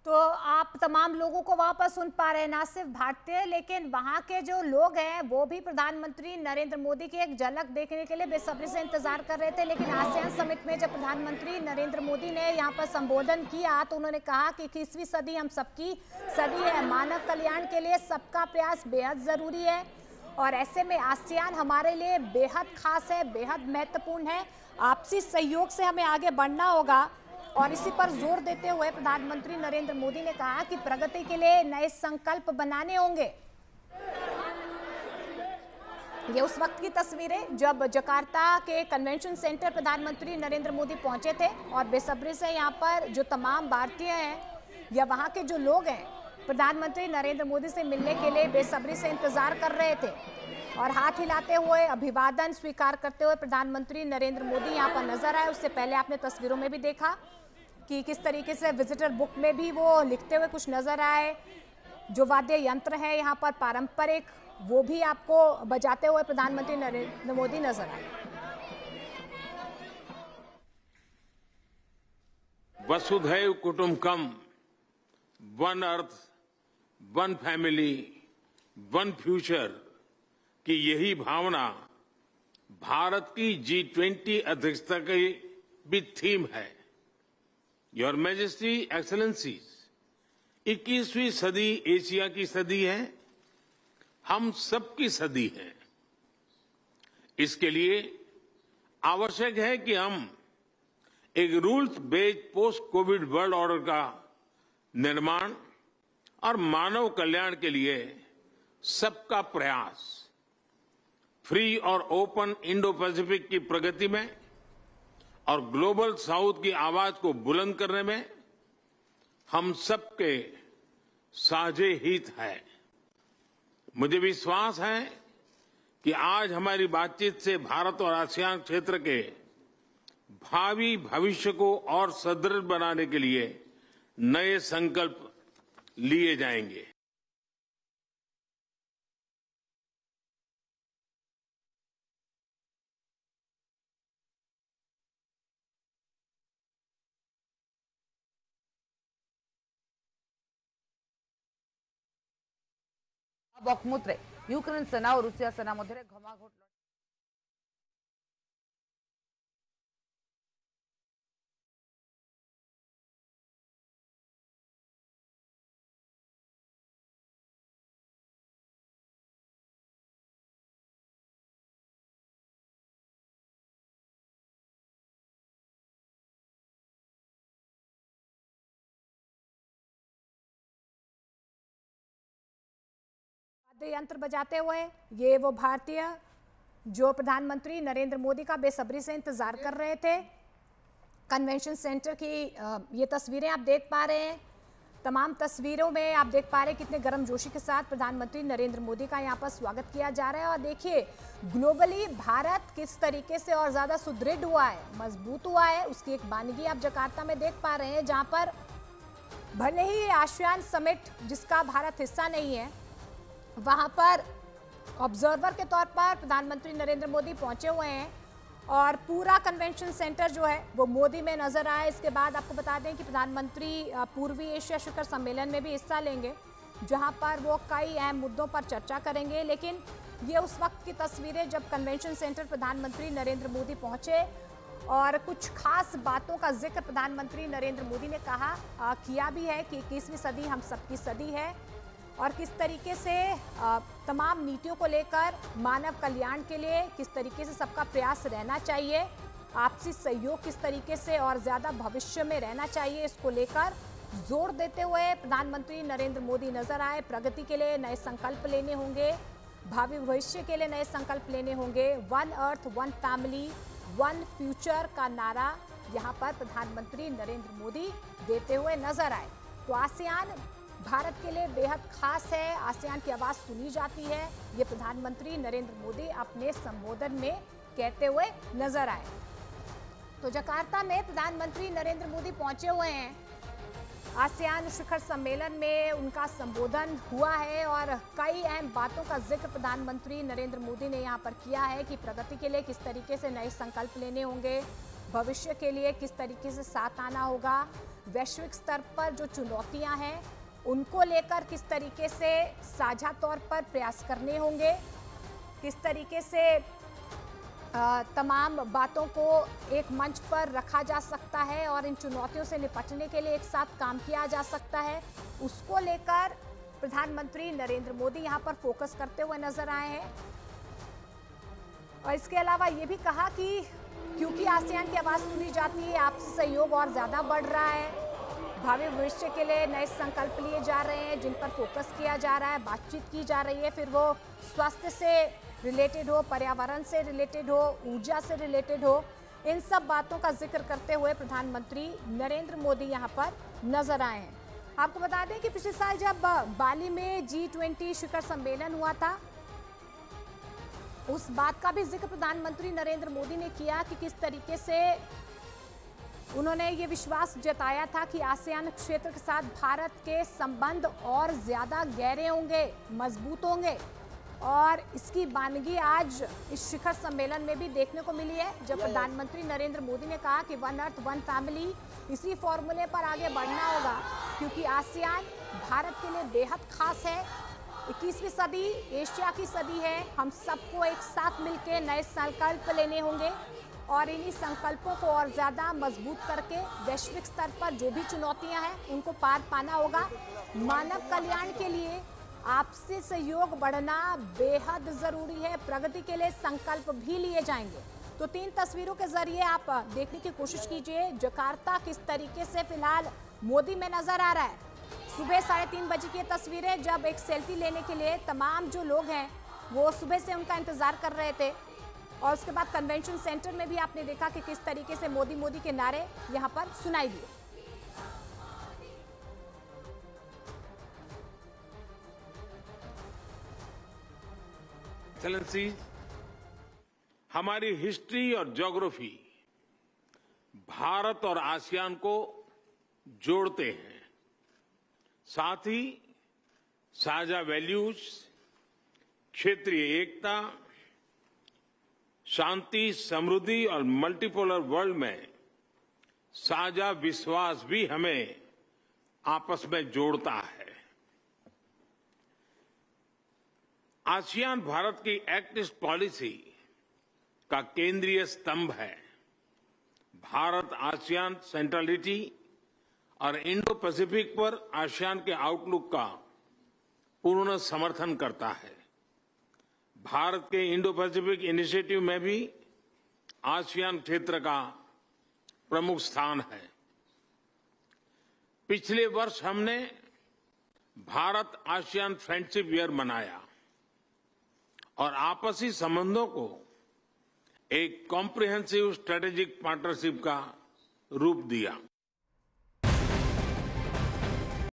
तो आप तमाम लोगों को वहां पर सुन पा रहे हैं, ना सिर्फ भारतीय लेकिन वहां के जो लोग हैं वो भी प्रधानमंत्री नरेंद्र मोदी की एक झलक देखने के लिए बेसब्री से इंतजार कर रहे थे। लेकिन आसियान समिट में जब प्रधानमंत्री नरेंद्र मोदी ने यहां पर संबोधन किया तो उन्होंने कहा कि 21वीं सदी हम सबकी सदी है, मानव कल्याण के लिए सबका प्रयास बेहद जरूरी है और ऐसे में आसियान हमारे लिए बेहद खास है, बेहद महत्वपूर्ण है। आपसी सहयोग से हमें आगे बढ़ना होगा और इसी पर जोर देते हुए प्रधानमंत्री नरेंद्र मोदी ने कहा कि प्रगति के लिए नए संकल्प बनाने होंगे। ये उस वक्त की तस्वीरें जब जकार्ता के कन्वेंशन सेंटर प्रधानमंत्री नरेंद्र मोदी पहुंचे थे और बेसब्री से यहाँ पर जो तमाम भारतीय हैं या वहाँ के जो लोग हैं प्रधानमंत्री नरेंद्र मोदी से मिलने के लिए बेसब्री से इंतजार कर रहे थे और हाथ हिलाते हुए अभिवादन स्वीकार करते हुए प्रधानमंत्री नरेंद्र मोदी यहाँ पर नजर आए। उससे पहले आपने तस्वीरों में भी देखा कि किस तरीके से विजिटर बुक में भी वो लिखते हुए कुछ नजर आए। जो वाद्य यंत्र है यहाँ पर पारंपरिक, वो भी आपको बजाते हुए प्रधानमंत्री नरेंद्र मोदी नजर आए। वसुधैव कुटुंबकम, one earth, one family, one future की यही भावना भारत की G20 अध्यक्षता की भी थीम है। योर मैजेस्टी एक्सेलेंसीज, 21वीं सदी एशिया की सदी है, हम सबकी सदी है। इसके लिए आवश्यक है कि हम एक rules based post Covid world order का निर्माण और मानव कल्याण के लिए सबका प्रयास, फ्री और ओपन इंडो पैसिफिक की प्रगति में और ग्लोबल साउथ की आवाज को बुलंद करने में हम सबके साझे हित है। मुझे विश्वास है कि आज हमारी बातचीत से भारत और आसियान क्षेत्र के भावी भविष्य को और सुदृढ़ बनाने के लिए नए संकल्प लिए जाएंगे। बखमुत्रे यूक्रेन सेना और रूसिया सेना मध्य घमाघोट यंत्र बजाते हुए ये वो भारतीय जो प्रधानमंत्री नरेंद्र मोदी का बेसब्री से इंतजार कर रहे थे। कन्वेंशन सेंटर की ये तस्वीरें आप देख पा रहे हैं। तमाम तस्वीरों में आप देख पा रहे हैं कितने गर्मजोशी के साथ प्रधानमंत्री नरेंद्र मोदी का यहाँ पर स्वागत किया जा रहा है। और देखिए ग्लोबली भारत किस तरीके से और ज्यादा सुदृढ़ हुआ है, मजबूत हुआ है, उसकी एक वानगी आप जकार्ता में देख पा रहे हैं, जहां पर भले ही आसियान समिट जिसका भारत हिस्सा नहीं है वहां पर ऑब्जर्वर के तौर पर प्रधानमंत्री नरेंद्र मोदी पहुंचे हुए हैं और पूरा कन्वेंशन सेंटर जो है वो मोदी में नजर आया। इसके बाद आपको बता दें कि प्रधानमंत्री पूर्वी एशिया शिखर सम्मेलन में भी हिस्सा लेंगे जहां पर वो कई अहम मुद्दों पर चर्चा करेंगे। लेकिन ये उस वक्त की तस्वीरें जब कन्वेंशन सेंटर प्रधानमंत्री नरेंद्र मोदी पहुंचे और कुछ खास बातों का जिक्र प्रधानमंत्री नरेंद्र मोदी ने किया भी है कि 21वीं सदी हम सबकी सदी है और किस तरीके से तमाम नीतियों को लेकर मानव कल्याण के लिए किस तरीके से सबका प्रयास रहना चाहिए, आपसी सहयोग किस तरीके से और ज़्यादा भविष्य में रहना चाहिए, इसको लेकर जोर देते हुए प्रधानमंत्री नरेंद्र मोदी नजर आए। प्रगति के लिए नए संकल्प लेने होंगे, भावी भविष्य के लिए नए संकल्प लेने होंगे। One earth, one family, one future का नारा यहाँ पर प्रधानमंत्री नरेंद्र मोदी देते हुए नजर आए। तो आसियान भारत के लिए बेहद खास है, आसियान की आवाज सुनी जाती है, ये प्रधानमंत्री नरेंद्र मोदी अपने संबोधन में कहते हुए नजर आए। तो जकार्ता में प्रधानमंत्री नरेंद्र मोदी पहुंचे हुए हैं। आसियान शिखर सम्मेलन में उनका संबोधन हुआ है और कई अहम बातों का जिक्र प्रधानमंत्री नरेंद्र मोदी ने यहां पर किया है कि प्रगति के लिए किस तरीके से नए संकल्प लेने होंगे, भविष्य के लिए किस तरीके से साथ आना होगा, वैश्विक स्तर पर जो चुनौतियां हैं उनको लेकर किस तरीके से साझा तौर पर प्रयास करने होंगे, किस तरीके से तमाम बातों को एक मंच पर रखा जा सकता है और इन चुनौतियों से निपटने के लिए एक साथ काम किया जा सकता है, उसको लेकर प्रधानमंत्री नरेंद्र मोदी यहां पर फोकस करते हुए नजर आए हैं। और इसके अलावा ये भी कहा कि क्योंकि आसियान की आवाज सुनी जाती है, आपसी सहयोग और ज्यादा बढ़ रहा है, भावी भविष्य के लिए नए संकल्प लिए जा रहे हैं जिन पर फोकस किया जा रहा है, बातचीत की जा रही है, फिर वो स्वास्थ्य से रिलेटेड हो, पर्यावरण से रिलेटेड हो, ऊर्जा से रिलेटेड हो, इन सब बातों का जिक्र करते हुए प्रधानमंत्री नरेंद्र मोदी यहां पर नजर आए हैं। आपको बता दें कि पिछले साल जब बाली में G20 शिखर सम्मेलन हुआ था, उस बात का भी जिक्र प्रधानमंत्री नरेंद्र मोदी ने किया कि किस तरीके से उन्होंने ये विश्वास जताया था कि आसियान क्षेत्र के साथ भारत के संबंध और ज्यादा गहरे होंगे, मजबूत होंगे। और इसकी बानगी आज इस शिखर सम्मेलन में भी देखने को मिली है, जब प्रधानमंत्री नरेंद्र मोदी ने कहा कि वन अर्थ वन फैमिली, इसी फॉर्मूले पर आगे बढ़ना होगा क्योंकि आसियान भारत के लिए बेहद खास है। 21वीं सदी एशिया की सदी है, हम सबको एक साथ मिलकर नए संकल्प लेने होंगे और इन्हीं संकल्पों को और ज्यादा मजबूत करके वैश्विक स्तर पर जो भी चुनौतियां हैं उनको पार पाना होगा। मानव कल्याण के लिए आपसी सहयोग बढ़ना बेहद जरूरी है, प्रगति के लिए संकल्प भी लिए जाएंगे। तो 3 तस्वीरों के जरिए आप देखने की कोशिश कीजिए जकार्ता किस तरीके से फिलहाल मोदी में नजर आ रहा है। सुबह 3:30 बजे की तस्वीरें, जब एक सेल्फी लेने के लिए तमाम जो लोग हैं वो सुबह से उनका इंतजार कर रहे थे। और उसके बाद कन्वेंशन सेंटर में भी आपने देखा कि किस तरीके से मोदी मोदी के नारे यहां पर सुनाई दिए। एक्सेलेंसी, हमारी हिस्ट्री और ज्योग्राफी भारत और आसियान को जोड़ते हैं, साथ ही साझा वैल्यूज, क्षेत्रीय एकता, शांति, समृद्धि और मल्टीपोलर वर्ल्ड में साझा विश्वास भी हमें आपस में जोड़ता है। आसियान भारत की एक्ट ईस्ट पॉलिसी का केंद्रीय स्तंभ है। भारत आसियान सेंट्रलिटी और इंडो पैसिफिक पर आसियान के आउटलुक का पूर्ण समर्थन करता है। भारत के इंडो पैसिफिक इनिशिएटिव में भी आसियान क्षेत्र का प्रमुख स्थान है। पिछले वर्ष हमने भारत आसियान फ्रेंडशिप ईयर मनाया और आपसी संबंधों को एक कॉम्प्रिहेंसिव स्ट्रेटेजिक पार्टनरशिप का रूप दिया।